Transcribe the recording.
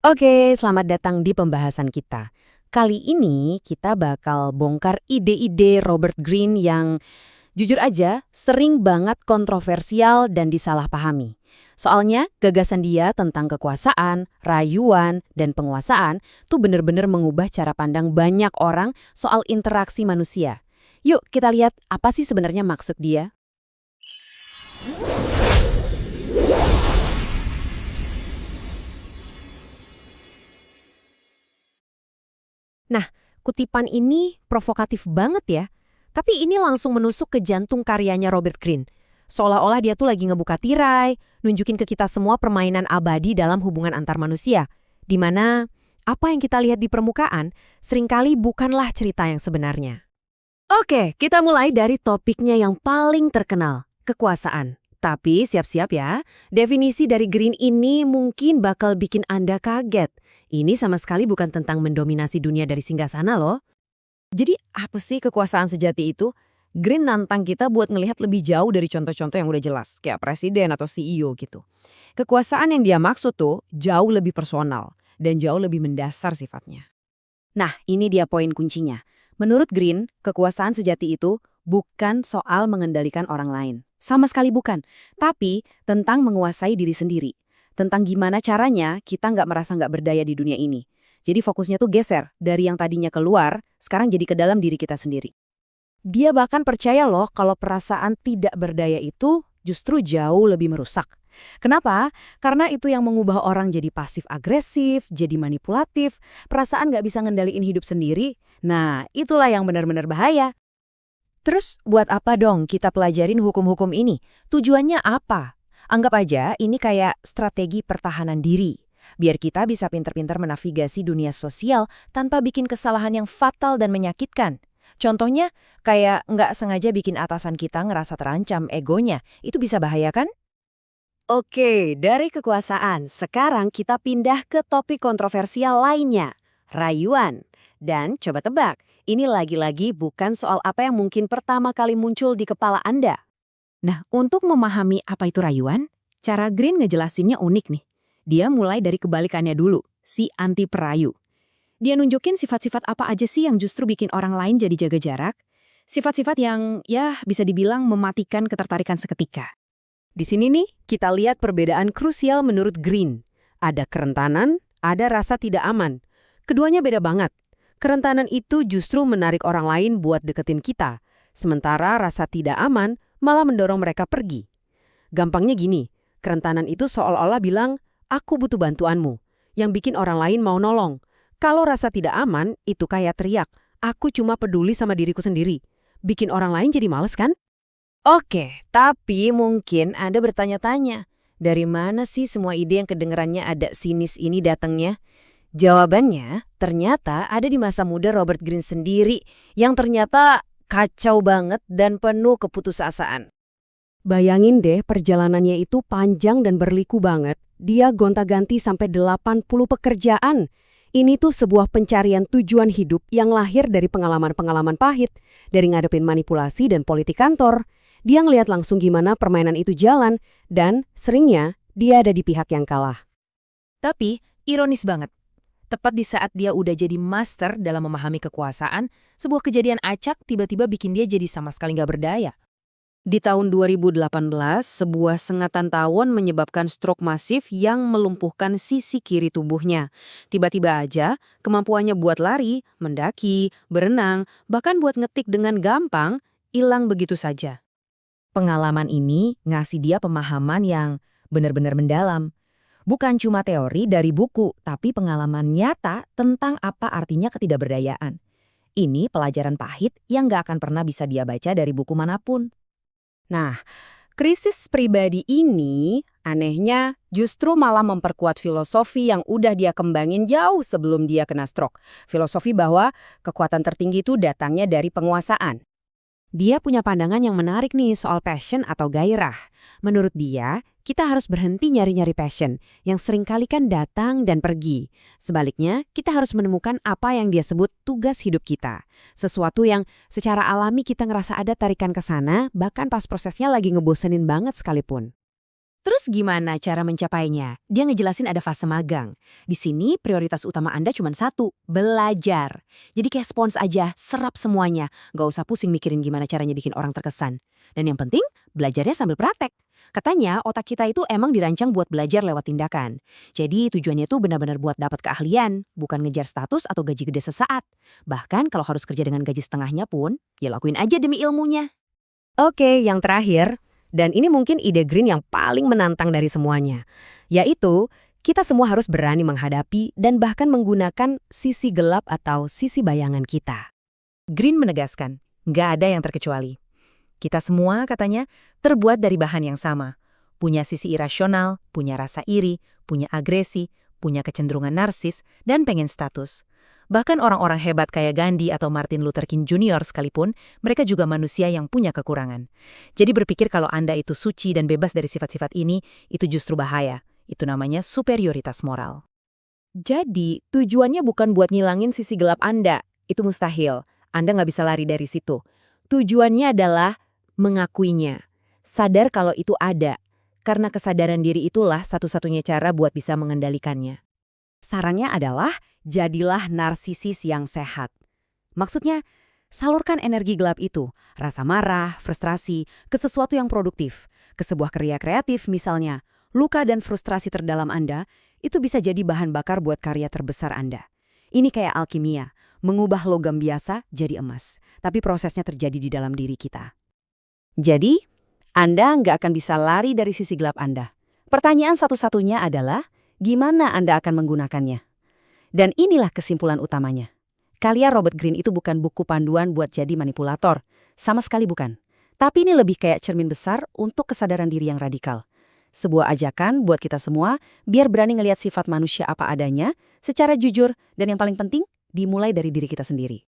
Oke, selamat datang di pembahasan kita. Kali ini kita bakal bongkar ide-ide Robert Greene yang jujur aja sering banget kontroversial dan disalahpahami. Soalnya gagasan dia tentang kekuasaan, rayuan, dan penguasaan tuh bener-bener mengubah cara pandang banyak orang soal interaksi manusia. Yuk kita lihat apa sih sebenarnya maksud dia. Nah, kutipan ini provokatif banget ya. Tapi ini langsung menusuk ke jantung karyanya Robert Greene. Seolah-olah dia tuh lagi ngebuka tirai, nunjukin ke kita semua permainan abadi dalam hubungan antar manusia. Di mana apa yang kita lihat di permukaan seringkali bukanlah cerita yang sebenarnya. Oke, kita mulai dari topiknya yang paling terkenal, kekuasaan. Tapi siap-siap ya, definisi dari Greene ini mungkin bakal bikin Anda kaget. Ini sama sekali bukan tentang mendominasi dunia dari singgasana loh. Jadi apa sih kekuasaan sejati itu? Greene nantang kita buat ngelihat lebih jauh dari contoh-contoh yang udah jelas, kayak presiden atau CEO gitu. Kekuasaan yang dia maksud tuh jauh lebih personal dan jauh lebih mendasar sifatnya. Nah, ini dia poin kuncinya. Menurut Greene, kekuasaan sejati itu bukan soal mengendalikan orang lain. Sama sekali bukan. Tapi tentang menguasai diri sendiri. Tentang gimana caranya kita nggak merasa nggak berdaya di dunia ini. Jadi fokusnya tuh geser dari yang tadinya keluar, sekarang jadi ke dalam diri kita sendiri. Dia bahkan percaya loh kalau perasaan tidak berdaya itu justru jauh lebih merusak. Kenapa? Karena itu yang mengubah orang jadi pasif-agresif, jadi manipulatif, perasaan nggak bisa ngendaliin hidup sendiri. Nah, itulah yang benar-benar bahaya. Terus buat apa dong kita pelajarin hukum-hukum ini? Tujuannya apa? Anggap aja ini kayak strategi pertahanan diri. Biar kita bisa pinter-pinter menavigasi dunia sosial tanpa bikin kesalahan yang fatal dan menyakitkan. Contohnya, kayak nggak sengaja bikin atasan kita ngerasa terancam egonya. Itu bisa bahaya kan? Oke, dari kekuasaan, sekarang kita pindah ke topik kontroversial lainnya, rayuan. Dan coba tebak, ini lagi-lagi bukan soal apa yang mungkin pertama kali muncul di kepala Anda. Nah, untuk memahami apa itu rayuan, cara Greene ngejelasinnya unik nih. Dia mulai dari kebalikannya dulu, si anti perayu. Dia nunjukin sifat-sifat apa aja sih yang justru bikin orang lain jadi jaga jarak. Sifat-sifat yang, ya, bisa dibilang mematikan ketertarikan seketika. Di sini nih, kita lihat perbedaan krusial menurut Greene. Ada kerentanan, ada rasa tidak aman. Keduanya beda banget. Kerentanan itu justru menarik orang lain buat deketin kita. Sementara rasa tidak aman malah mendorong mereka pergi. Gampangnya gini, kerentanan itu seolah-olah bilang, aku butuh bantuanmu, yang bikin orang lain mau nolong. Kalau rasa tidak aman, itu kayak teriak, aku cuma peduli sama diriku sendiri. Bikin orang lain jadi males kan? Oke, tapi mungkin Anda bertanya-tanya, dari mana sih semua ide yang kedengerannya ada sinis ini datangnya? Jawabannya ternyata ada di masa muda Robert Greene sendiri yang ternyata kacau banget dan penuh keputusasaan. Bayangin deh perjalanannya itu panjang dan berliku banget. Dia gonta-ganti sampai 80 pekerjaan. Ini tuh sebuah pencarian tujuan hidup yang lahir dari pengalaman-pengalaman pahit, dari ngadepin manipulasi dan politik kantor. Dia ngeliat langsung gimana permainan itu jalan dan seringnya dia ada di pihak yang kalah. Tapi ironis banget. Tepat di saat dia udah jadi master dalam memahami kekuasaan, sebuah kejadian acak tiba-tiba bikin dia jadi sama sekali nggak berdaya. Di tahun 2018, sebuah sengatan tawon menyebabkan stroke masif yang melumpuhkan sisi kiri tubuhnya. Tiba-tiba aja, kemampuannya buat lari, mendaki, berenang, bahkan buat ngetik dengan gampang, hilang begitu saja. Pengalaman ini ngasih dia pemahaman yang benar-benar mendalam. Bukan cuma teori dari buku, tapi pengalaman nyata tentang apa artinya ketidakberdayaan. Ini pelajaran pahit yang nggak akan pernah bisa dia baca dari buku manapun. Nah, krisis pribadi ini anehnya justru malah memperkuat filosofi yang udah dia kembangin jauh sebelum dia kena stroke. Filosofi bahwa kekuatan tertinggi itu datangnya dari penguasaan. Dia punya pandangan yang menarik nih soal passion atau gairah. Menurut dia, kita harus berhenti nyari-nyari passion, yang seringkali kan datang dan pergi. Sebaliknya, kita harus menemukan apa yang dia sebut tugas hidup kita. Sesuatu yang secara alami kita ngerasa ada tarikan ke sana, bahkan pas prosesnya lagi ngebosenin banget sekalipun. Terus gimana cara mencapainya? Dia ngejelasin ada fase magang. Di sini prioritas utama Anda cuma satu, belajar. Jadi kayak spons aja, serap semuanya. Nggak usah pusing mikirin gimana caranya bikin orang terkesan. Dan yang penting, belajarnya sambil praktek. Katanya otak kita itu emang dirancang buat belajar lewat tindakan. Jadi tujuannya itu benar-benar buat dapat keahlian, bukan ngejar status atau gaji gede sesaat. Bahkan kalau harus kerja dengan gaji setengahnya pun, ya lakuin aja demi ilmunya. Oke, yang terakhir, dan ini mungkin ide Green yang paling menantang dari semuanya, yaitu kita semua harus berani menghadapi dan bahkan menggunakan sisi gelap atau sisi bayangan kita. Green menegaskan, nggak ada yang terkecuali. Kita semua, katanya, terbuat dari bahan yang sama. Punya sisi irasional, punya rasa iri, punya agresi, punya kecenderungan narsis, dan pengen status. Bahkan orang-orang hebat kayak Gandhi atau Martin Luther King Jr. sekalipun, mereka juga manusia yang punya kekurangan. Jadi berpikir kalau Anda itu suci dan bebas dari sifat-sifat ini, itu justru bahaya. Itu namanya superioritas moral. Jadi, tujuannya bukan buat ngilangin sisi gelap Anda. Itu mustahil. Anda nggak bisa lari dari situ. Tujuannya adalah mengakuinya. Sadar kalau itu ada. Karena kesadaran diri itulah satu-satunya cara buat bisa mengendalikannya. Sarannya adalah, jadilah narsisis yang sehat. Maksudnya, salurkan energi gelap itu, rasa marah, frustrasi, ke sesuatu yang produktif. Ke sebuah karya kreatif misalnya. Luka dan frustrasi terdalam Anda, itu bisa jadi bahan bakar buat karya terbesar Anda. Ini kayak alkimia, mengubah logam biasa jadi emas. Tapi prosesnya terjadi di dalam diri kita. Jadi, Anda nggak akan bisa lari dari sisi gelap Anda. Pertanyaan satu-satunya adalah, gimana Anda akan menggunakannya? Dan inilah kesimpulan utamanya. Karya Robert Greene itu bukan buku panduan buat jadi manipulator. Sama sekali bukan. Tapi ini lebih kayak cermin besar untuk kesadaran diri yang radikal. Sebuah ajakan buat kita semua biar berani ngelihat sifat manusia apa adanya, secara jujur, dan yang paling penting, dimulai dari diri kita sendiri.